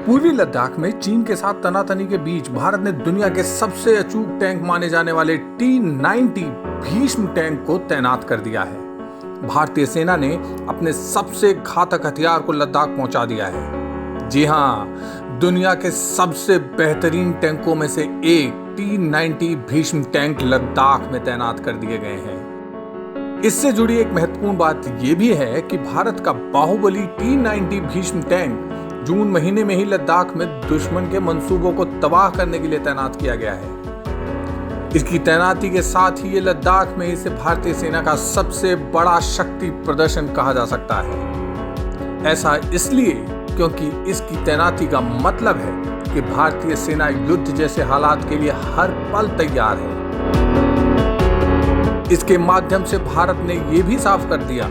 पूर्वी लद्दाख में चीन के साथ तनातनी के बीच भारत ने दुनिया के सबसे अचूक टैंक माने जाने वाले T-90 भीष्म टैंक को तैनात कर दिया है। भारतीय सेना ने अपने सबसे घातक हथियार को लद्दाख पहुंचा दिया है। जी हां, दुनिया के सबसे बेहतरीन टैंकों में से एक T-90 भीष्म टैंक लद्दाख में तैनात कर दिए गए हैं। इससे जुड़ी एक महत्वपूर्ण बात यह भी है कि भारत का बाहुबली T-90 भीष्म टैंक जून महीने में ही लद्दाख में दुश्मन के मंसूबों को तबाह करने के लिए तैनात किया गया है। इसकी तैनाती के साथ ही ये लद्दाख में इसे भारतीय सेना का सबसे बड़ा शक्ति प्रदर्शन कहा जा सकता है। ऐसा इसलिए क्योंकि इसकी तैनाती का मतलब है कि भारतीय सेना युद्ध जैसे हालात के लिए हर पल तैयार है। इसके माध्यम से भारत ने यह भी साफ कर दिया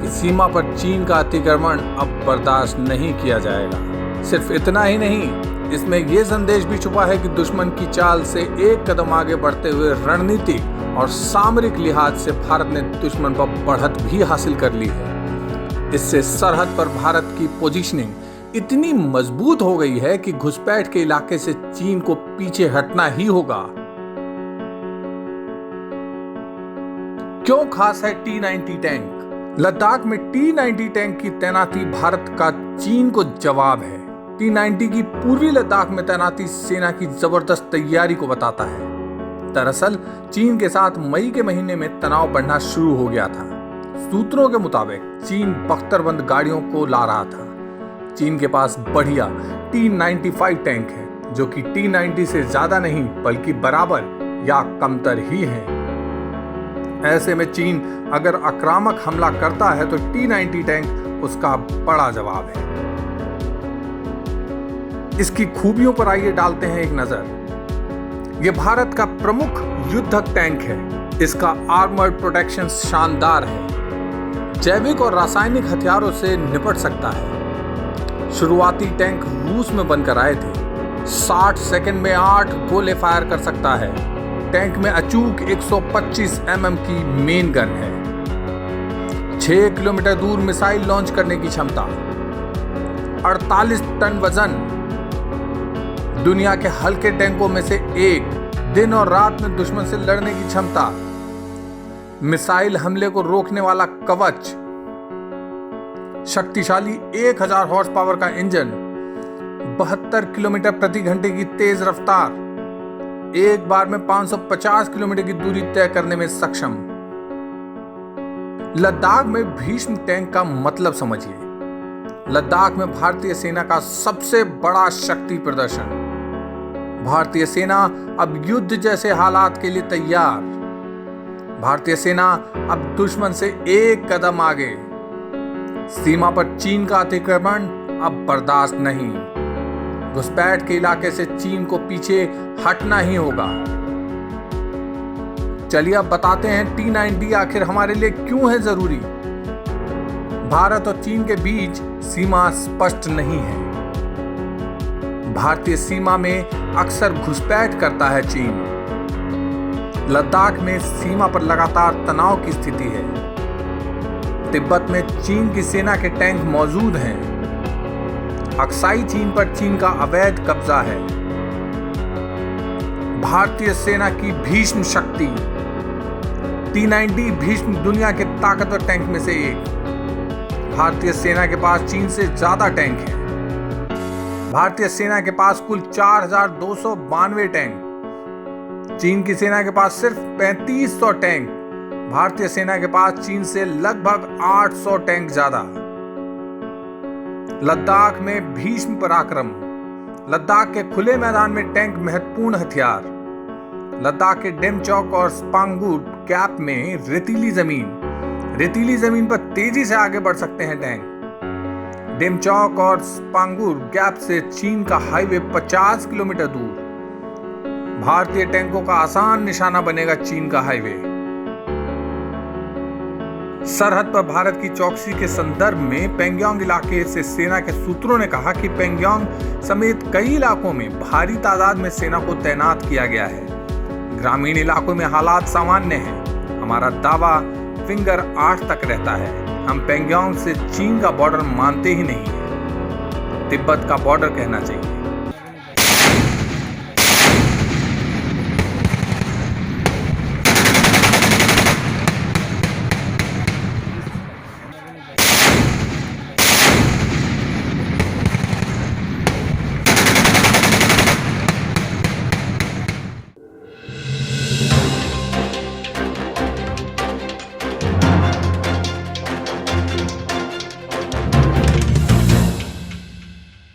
कि सीमा पर चीन का अतिक्रमण अब बर्दाश्त नहीं किया जाएगा। सिर्फ इतना ही नहीं, इसमें यह संदेश भी छुपा है कि दुश्मन की चाल से एक कदम आगे बढ़ते हुए रणनीतिक और सामरिक लिहाज से भारत ने दुश्मन पर बढ़त भी हासिल कर ली है। इससे सरहद पर भारत की पोजीशनिंग इतनी मजबूत हो गई है कि घुसपैठ के इलाके से चीन को पीछे हटना ही होगा। क्यों खास है T-90 टैंक? लद्दाख में T-90 टैंक की तैनाती भारत का चीन को जवाब है। T-90 की पूर्वी लद्दाख में तैनाती सेना की जबरदस्त तैयारी को बताता है। दरअसल चीन के साथ मई के महीने में तनाव बढ़ना शुरू हो गया था। सूत्रों के मुताबिक चीन बख्तरबंद गाड़ियों को ला रहा था। चीन के पास बढ़िया T-95 टैंक है जो कि T-90 से ज्यादा नहीं बल्कि बराबर या कमतर ही है। ऐसे में चीन अगर आक्रामक हमला करता है तो T-90 टैंक उसका बड़ा जवाब है। इसकी खूबियों पर आइए डालते हैं एक नजर। यह भारत का प्रमुख युद्धक टैंक है। इसका आर्मर्ड प्रोटेक्शन शानदार है। जैविक और रासायनिक हथियारों से निपट सकता है। शुरुआती टैंक रूस में बनकर आए थे। 60 सेकंड में 8 गोले फायर कर सकता है। टैंक में अचूक 125 mm की मेन गन है। 6 किलोमीटर दूर मिसाइल लॉन्च करने की क्षमता, 48 टन वजन, दुनिया के हल्के टैंकों में से एक, दिन और रात में दुश्मन से लड़ने की क्षमता, मिसाइल हमले को रोकने वाला कवच, शक्तिशाली 1000 हॉर्स पावर का इंजन, 72 किलोमीटर प्रति घंटे की तेज रफ्तार, एक बार में 550 किलोमीटर की दूरी तय करने में सक्षम। लद्दाख में भीष्म टैंक का मतलब समझिए। लद्दाख में भारतीय सेना का सबसे बड़ा शक्ति प्रदर्शन। भारतीय सेना अब युद्ध जैसे हालात के लिए तैयार। भारतीय सेना अब दुश्मन से एक कदम आगे। सीमा पर चीन का अतिक्रमण अब बर्दाश्त नहीं। घुसपैठ के इलाके से चीन को पीछे हटना ही होगा। चलिए अब बताते हैं T-90 आखिर हमारे लिए क्यों है जरूरी। भारत और चीन के बीच सीमा स्पष्ट नहीं है। भारतीय सीमा में अक्सर घुसपैठ करता है चीन। लद्दाख में सीमा पर लगातार तनाव की स्थिति है। तिब्बत में चीन की सेना के टैंक मौजूद हैं। अक्साई चीन पर चीन का अवैध कब्जा है। भारतीय सेना की भीष्म शक्ति। T-90 भीष्म दुनिया के ताकतवर टैंक में से एक। भारतीय सेना के पास चीन से ज्यादा टैंक हैं। भारतीय सेना के पास कुल 4292 टैंक। चीन की सेना के पास सिर्फ 3500 टैंक। भारतीय सेना के पास चीन से लगभग 800 टैंक ज्यादा। लद्दाख में भीष्म पराक्रम। लद्दाख के खुले मैदान में टैंक महत्वपूर्ण हथियार। लद्दाख के डेमचौक और स्पांगुर गैप में रेतीली जमीन पर तेजी से आगे बढ़ सकते हैं टैंक। डेमचौक और स्पांगुर गैप से चीन का हाईवे 50 किलोमीटर दूर। भारतीय टैंकों का आसान निशाना बनेगा चीन का हाईवे। सरहद पर भारत की चौकसी के संदर्भ में पेंगोंग इलाके से सेना के सूत्रों ने कहा कि पेंगोंग समेत कई इलाकों में भारी तादाद में सेना को तैनात किया गया है। ग्रामीण इलाकों में हालात सामान्य हैं। हमारा दावा फिंगर 8 तक रहता है। हम पेंगोंग से चीन का बॉर्डर मानते ही नहीं है। तिब्बत का बॉर्डर कहना चाहिए।